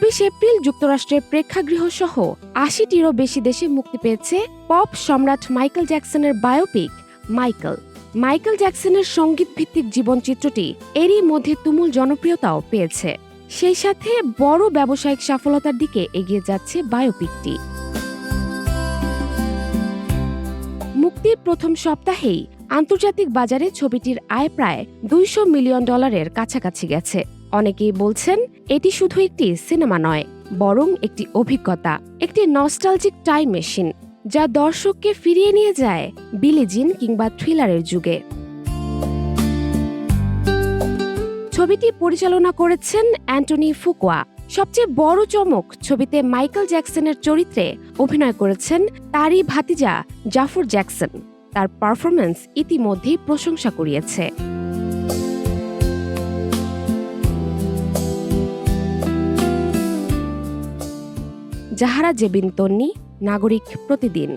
২৪ April যুক্তরাষ্ট্রের প্রেক্ষাগৃহ সহ ৮০টিরও বেশি দেশে মুক্তি পেয়েছে পপ সম্রাট মাইকেল জ্যাকসনের বায়োপিক মাইকেল। মাইকেল জ্যাকসনের সঙ্গীতভিত্তিক জীবনচিত্রটি এরই মধ্যে তুমুল জনপ্রিয়তাও পেয়েছে। সেই সাথে বড় ব্যবসায়িক সফলতার দিকে এগিয়ে যাচ্ছে বায়োপিকটি। মুক্তির প্রথম সপ্তাহেই আন্তর্জাতিক বাজারে ছবিটির আয় প্রায় $200 মিলিয়ন কাছাকাছি গেছে। অনেকেই বলছেন এটি শুধু একটি সিনেমা নয়, বরং একটি অভিজ্ঞতা, একটি নস্টালজিক টাইম মেশিন, যা দর্শককে ফিরিয়ে নিয়ে যায় বিলি জিন কিংবা থ্রিলারের যুগে। ছবিটি পরিচালনা করেছেন অ্যান্টনি ফুকুয়া। সবচেয়ে বড় চমক, ছবিতে মাইকেল জ্যাকসনের চরিত্রে অভিনয় করেছেন তারই ভাতিজা জাফর জ্যাকসন। তার পারফরম্যান্স ইতিমধ্যেই প্রশংসা কুড়িয়েছে। জাহারা জেবিন তন্নি, নাগরিক প্রতিদিন।